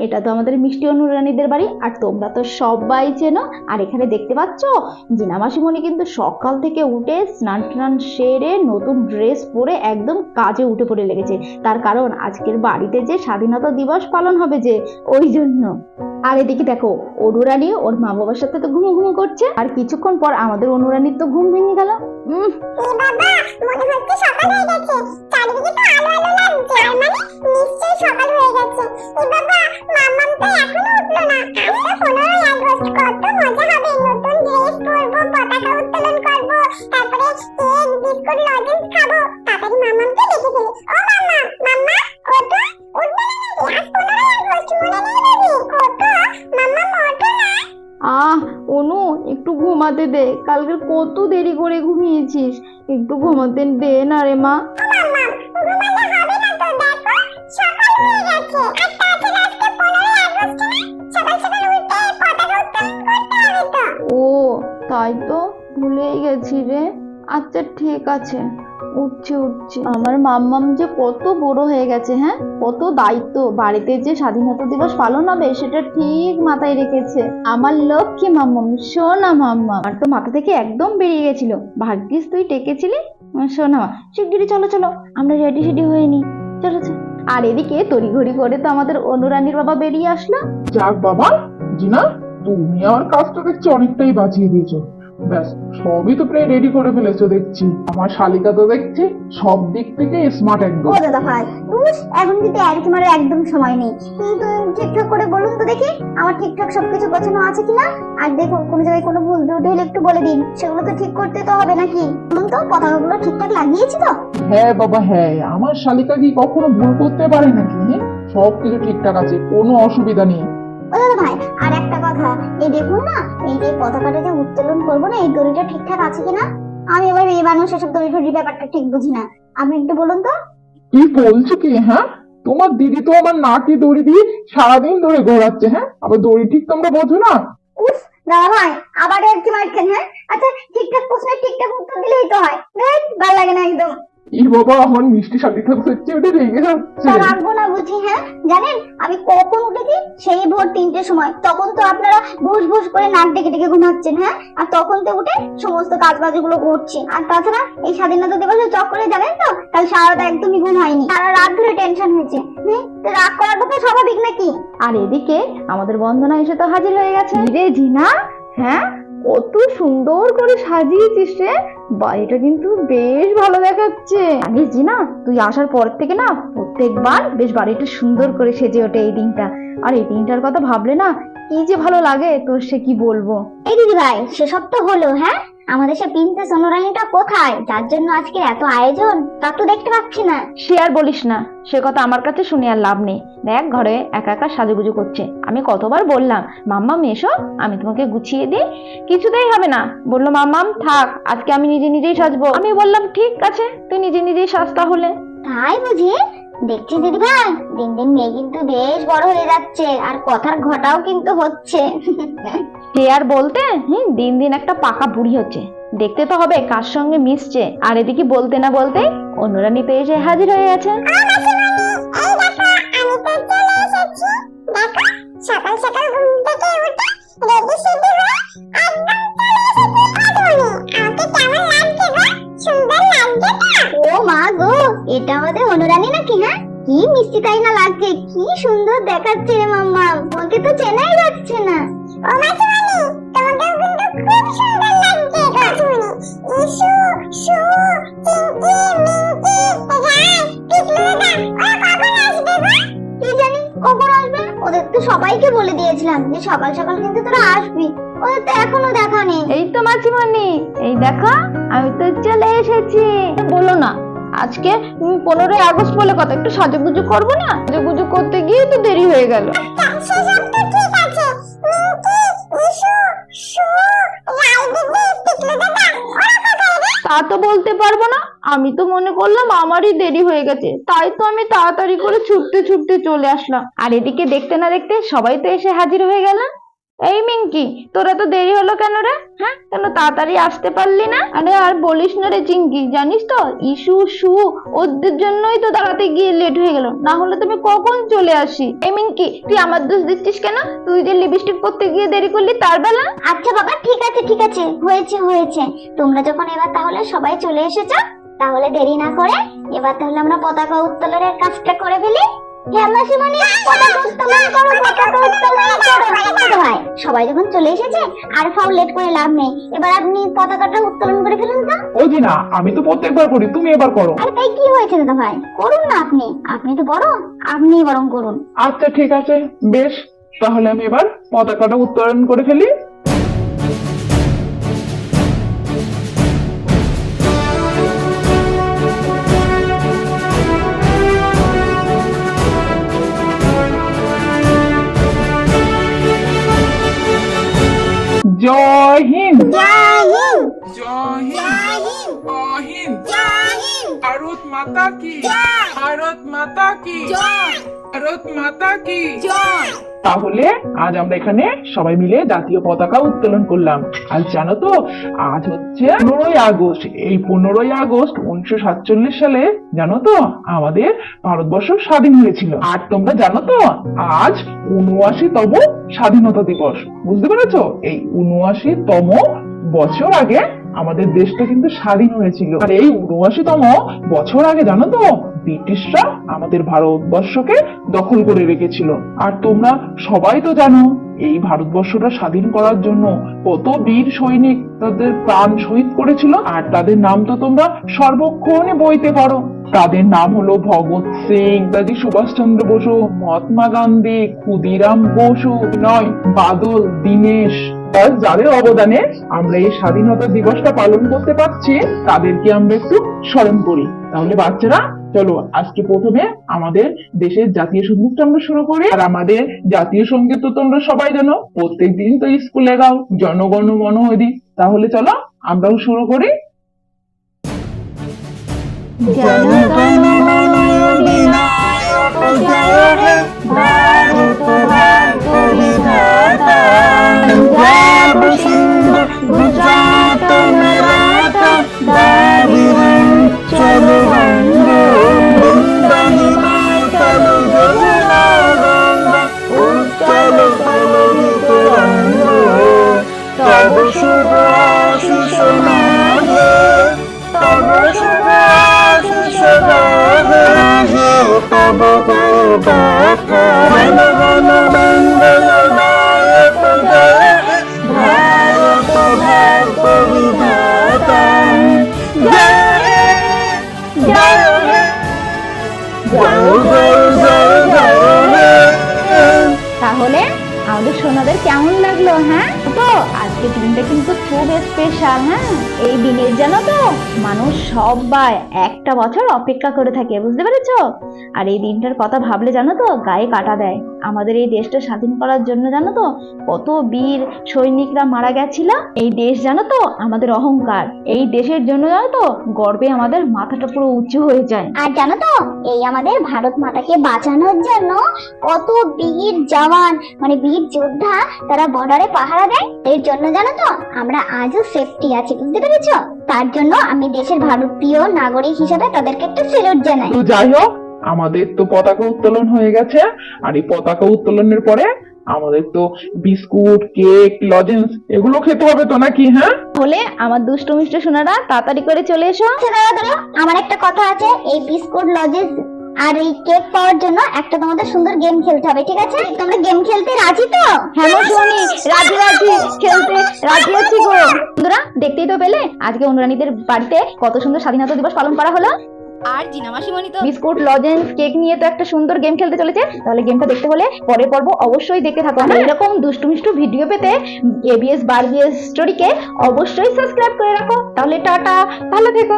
এটা তো আমাদের মিষ্টি অনুরানীদের বাড়ি, আর তোমরা তো সবাই চেনো। আর এখানে দেখতে পাচ্ছ জিনা মাসিমণি কিন্তু সকাল থেকে উঠে স্নান টান সেরে নতুন ড্রেস পরে একদম কাজে উঠে পড়ে লেগেছে। তার কারণ আজকের বাড়িতে যে স্বাধীনতা দিবস পালন হবে, যে ওই জন্য। আর এদিকে দেখো অনুরানী ওর মা বাবার সাথে তো ঘুমো ঘুমো করছে, আর কিছুক্ষণ পর আমাদের অনুরানীর তো ঘুম ভেঙে গেল। অনু একটু ঘুমাতে দে, কালকে কত দেরি করে ঘুমিয়েছিস, একটু ঘুমাতে দে না রে মা। ও তাই তো, ভুলেই গেছি রে। আচ্ছা ঠিক আছে, উঠছি। আমার মাম্মাম যে কত বড় হয়ে গেছে, হ্যাঁ, কত দায়িত্ব। বাড়িতে যে স্বাধীনতা দিবস পালন হবে সেটা ঠিক মাথায় রেখেছে। আমার লক্ষ্মী মাম্মাম, সোনা মাম্মা। আমার তো মাথা থেকে একদম বেরিয়ে গেছিল, ভাগ্যিস তুই টেকেছিলি। সোনা মা, শিগগিরই চলো চলো, আমরা রেডি সেডি হয়ে নি, চলো চলো। আর এদিকে তড়িঘড়ি করে তো আমাদের অনুরানীর বাবা বেরিয়ে আসলো। যাক বাবা, জিনা তুমি আমার কাজটা দেখছি অনেকটাই বাঁচিয়ে দিয়েছো। ব্যাস, সবই তো প্রায় রেডি করে ফেলেছো দেখছি। আমার শালিকা তো দেখছি সব দিক থেকে স্মার্ট একদম। ও দাদা ভাই, এখন কিন্তু অ্যারিক মারার একদম সময় নেই। কিন্তু ঠিকঠাক করে বলুন তো দেখি, আমার ঠিকঠাক সবকিছু গোছানো আছে কিনা। আর দেখুন কোনো জায়গায় কোনো ভুল ত্রুটি হলে একটু বলে দিন, সেগুলো তো ঠিক করতে তো হবে নাকি। বলুন তো পতাকাগুলো ঠিকঠাক লাগিয়েছি তো? হ্যাঁ বাবা হ্যাঁ, আমার শালিকা কি কখনো ভুল করতে পারে নাকি? সবকিছু ঠিকঠাক আছে, কোনো অসুবিধা নেই। ও দাদা ভাই, আর একটা কথা, এই দেখুন না, এই যে পতাকাটা যে উত্তোলন করবো না, এই দড়িটা ঠিকঠাক আছে কিনা। আমি এবার এই মানুষ এসব দড়ি টড়ি ব্যাপারটা ঠিক বুঝি না, আপনি একটু বলুন তো। কি বলছো কি? হ্যাঁ, তোমার দিদি তো আমার নাকে দড়ি দিয়ে সারাদিন ধরে ঘোরাচ্ছে। হ্যাঁ, আবার দড়ি ঠিক তোমরা বোঝো না? উফ দাদা ভাই, আবার একটি মারছেন। হ্যাঁ আচ্ছা, ঠিকঠাক প্রশ্নের ঠিকঠাক উত্তর দিলেই তো হয়। ভালো লাগে না একদম। এই বাবা, আমার মিষ্টি শালিকা হচ্ছে, ওটা রেগে যাচ্ছে। রাখবো না বুঝি। হ্যাঁ জানেন আমি কখন উঠেছি? সেই ভোর 3টের সময়। তখন তো আপনারা ভুস ভুস করে নাক ডেকে ডেকে ঘুমাচ্ছেন। হ্যাঁ, আর তখন তো উঠে সমস্ত কাজ বাজগুলো করছি। আর তাছাড়া এই স্বাধীনতা দিবসের চক্করে জানেন তো, কাল সারাটা একদমই ঘুম হয়নি, সারা রাত ধরে টেনশন হয়েছে। তো রাগ করাটা তো স্বাভাবিক নাকি। আর এদিকে আমাদের বন্দনা এসে তো হাজির হয়ে গেছে। রে জিনা, হ্যাঁ কত সুন্দর করে সাজিয়েছিস রে, বাড়িটা কিন্তু বেশ ভালো দেখাচ্ছে। জানিস জিনা, তুই আসার পর থেকে না প্রত্যেকবার বেশ বাড়িটা সুন্দর করে সেজে ওঠে এই দিনটা। আর এই দিনটার কথা ভাবলে না কি যে ভালো লাগে তোর, সে কি বলবো। এই দিদি ভাই, সেসব তো হলো। হ্যাঁ, আমাদের সে প্রিন্সেস অনুরানীটা কোথায়, যার জন্য আজকে এত আয়োজন, তা তো দেখতে পাচ্ছি না। সে আর বলিস না, সে কথা আমার কাছে শুনে আর লাভ নেই। দেখ ঘরে একা একা সাজুগুজু করছে। আমি কতবার বললাম মাম্মাম এসো, আমি তোমাকে গুছিয়ে দিই, কিছুতেই হবে না। বললো মাম্মাম থাক, আজকে আমি নিজে নিজেই সাজবো। আমি বললাম ঠিক আছে, তুই নিজে নিজেই সাজ তাহলে। তাই বুঝি? দেখছি দিদি ভাই, দিন দিন মেয়ে কিন্তু বেশ বড় হয়ে যাচ্ছে, আর কথার ঘটাও কিন্তু হচ্ছে। সে আর বলতে, দিন দিন একটা পাকা বুড়ি হচ্ছে। দেখতে তো হবে কার সঙ্গে মিশছে। আর এদিকে বলতে না বলতে অনুরানী তো এসে হাজির হয়ে গেছে। সকাল সকাল ঘুম থেকে উঠে রেডি সেডি হয়ে একদম চলে এসেছি। আমাকে কেমন লাগছে গো? সুন্দর লাগছে তো? ও মা গো, এটা আমাদের অনুরানী নাকি? হ্যাঁ, কি মিষ্টি তাই না লাগছে, কি সুন্দর দেখাচ্ছে রে মাম্মা, তোমাকে তো চেনাই যাচ্ছে না। ও মাসিমণি, তোমাকেও কিন্তু খুব সুন্দর লাগছে গো। মাসিমণি, ইসু সু চিংকি মিংকি রাই পিকলুদা, ওরা কখন আসবে গো? কি জানি কখন আসবে, ওদের তো সবাইকে বলে দিয়েছিলাম যে সকাল সকাল কিন্তু তোরা আসবি, ওদের তো এখনো দেখা নেই। এই তো মাসিমণি, এই দেখো আমি তো চলে এসেছি। বলো না, আজকে 15ই আগস্ট বলে কথা, একটু সাজুগুজু করবো না? সাজুগুজু করতে গিয়ে তো দেরি হয়ে গেল। তা তো বলতে পারবো না, আমি তো মনে করলাম আমারই দেরি হয়ে গেছে, তাই তো আমি তাড়াতাড়ি করে ছুটতে ছুটতে চলে আসলাম। আর এদিকে দেখতে না দেখতে সবাই তো এসে হাজির হয়ে গেল। এই মিঙ্কি, তোরা তো দেরি হলো কেন রে? হ্যাঁ, কেন তাড়াতাড়ি আসতে পারলি না? আরে আর বলিস না রে চিঙ্কি, জানিস তো ইস্যু সু ওদের জন্যই তো দাঁড়াতে গিয়ে লেট হয়ে গেল, না হলে তুমি কখন চলে আসি। এই মিঙ্কি, তুই আমার দোষ দিচ্ছিস কেন? তুই যে লিপস্টিক পরতে গিয়ে দেরি করলি তার বেলা। আচ্ছা বাবা, ঠিক আছে ঠিক আছে, হয়েছে হয়েছে। তোমরা যখন এবার তাহলে সবাই চলে এসেছো, তাহলে দেরি না করে এবার তাহলে আমরা পতাকা উত্তোলনের কাজটা করে ফেলি। হ্যাঁ মাসিমণি, পতাকা উত্তোলন করো, পতাকা উত্তোলন করো। ছোট ভাই, সবাই যখন চলে এসেছে আর ফাও লেট করে লাভ নেই, এবার আপনি পতাকাটা উত্তোলন করে ফেলুন তো। ও জিনা, আমি তো প্রত্যেকবার করি, তুমি এবার করো। আরে তাই কি হয়েছে দাদা ভাই, করুন না আপনি, আপনি তো বড়, আপনি বরং করুন। আচ্ছা ঠিক আছে, বেশ, তাহলে আমি এবার পতাকাটা উত্তোলন করে ফেলি। জয় হিন্দ। জয় হিন্দ। জয় হিন্দ। জয় হিন্দ। ভারত মাতা কি, ভারত মাতা কি, ভারত মাতা কি। তাহলে আজ আমরা এখানে সবাই মিলে জাতীয় পতাকা উত্তোলন করলাম। আর জানো তো, আজ হচ্ছে 15ই আগস্ট। এই 15ই আগস্ট 1947 সালে জানো তো আমাদের ভারতবর্ষ স্বাধীন হয়েছিল। আর তোমরা জানো তো আজ 79তম স্বাধীনতা দিবস। বুঝতে পেরেছো? এই 79তম বছর আগে আমাদের দেশটা কিন্তু স্বাধীন হয়েছিল। আর এই 79তম বছর আগে জানো তো ব্রিটিশরা আমাদের ভারতবর্ষকে দখল করে রেখেছিল। আর তোমরা সবাই তো জানো এই ভারতবর্ষটা স্বাধীন করার জন্য কত বীর সৈনিক তাদের প্রাণ শহীদ করেছিল। আর তাদের নাম তো তোমরা সর্বক্ষণে বইতে পারো। তাদের নাম হলো ভগৎ সিং, নেতাজি সুভাষচন্দ্র বসু, মহাত্মা গান্ধী, ক্ষুদিরাম বসু, নয় বাদল, দীনেশ। আর যাদের অবদানে আমরা এই স্বাধীনতা দিবসটা পালন করতে পারছি তাদেরকে আমরা একটু স্মরণ করি। তাহলে বাচ্চারা চলো আজকে প্রথমে আমাদের দেশের জাতীয় সঙ্গীতটা আমরা শুরু করি। আর আমাদের জাতীয় সঙ্গীত তো তোমরা সবাই জানো, প্রত্যেকদিন তো স্কুলে গাও, জনগণ মন অধি। তাহলে চলো আমরাও শুরু করি। জনগণ মন অধিনায়ক জয় হে ভারত ভাগ্য বিধাতা, পঞ্জাব সিন্ধু গুজরাট মারাঠা, দাবি অঞ্চল বঙ্গ, বন্দে মাতরম যমুনা গঙ্গা, উচ্চল পল্লবিত রঙ্গ, তব শুভ আশিস নাগে, তব শুভ আশিস নাগে, তব গাথা জনগণ মঙ্গল নায়ক জয় হে ভারত ভাগ্য বিধাতা, জয় হে, জয় হে, তাহলে আমাদের সোনাদের কেমন লাগলো? হ্যাঁ তো আজকে দিনটা কিন্তু খুব স্পেশাল। হ্যাঁ, এই দিনের জানো তো মানুষ সবাই একটা বছর অপেক্ষা করে থাকে, বুঝতে পেরেছো? আর এই দিনটার কথা ভাবলে জানো তো গায়ে কাটা দেয়। আমাদের এই দেশটা স্বাধীন করার জন্য জানো তো কত বীর সৈনিকরা মারা গেছিল। এই দেশ জানো তো আমাদের অহংকার। এই দেশের জন্য জানো তো গর্বে আমাদের মাথাটা পুরো উঁচু হয়ে যায়। আর জানো তো এই আমাদের ভারত মাতাকে বাঁচানোর জন্য কত বীর জওয়ান মানে বীর যোদ্ধা তারা বর্ডারে পাহারা দেয়। এর জন্য জানো তো আমরা আজও সেফটি আছি, বুঝতে পেরেছো? তার জন্য আমি দেশের ভারতীয় নাগরিক হিসেবে তাদেরকে একটা স্যালুট জানাই। তো যাই হোক, আমাদের তো পতাকা উত্তোলন হয়ে গেছে। আর এই পতাকা উত্তোলনের পরে আমাদের তো বিস্কুট, কেক, লজেন্স এগুলো খেতে হবে তো নাকি? হ্যাঁ, বলে আমার দুষ্ট মিষ্টি সোনারা তাড়াতাড়ি করে চলে এসো। আচ্ছা দাদা দাদা, আমার একটা কথা আছে, এই বিস্কুট লজেন্স আর এই কেক পাওয়ার জন্য একটা তোমাদের সুন্দর গেম খেলতে হবে, ঠিক আছে? তোমরা গেম খেলতে রাজি তো? হ্যাঁ গো সোনি, রাজি রাজি, খেলতে রাজি আছি গো। বন্ধুরা দেখতেই তো পেলে আজকে অনুরানীদের বাড়িতে কত সুন্দর স্বাধীনতা দিবস পালন করা হলো। আর জিনা মাসিমণি তো বিস্কুট, লজেন্স, কেক নিয়ে তো একটা সুন্দর গেম খেলতে চলেছে। তাহলে গেমটা দেখতে হলে পরের পর্ব অবশ্যই দেখতে থাকো। আর এরকম দুষ্টু মিষ্টু ভিডিও পেতে এবিএস বারবিএস স্টোরিকে অবশ্যই সাবস্ক্রাইব করে রাখো। তাহলে টাটা, ভালো থেকো।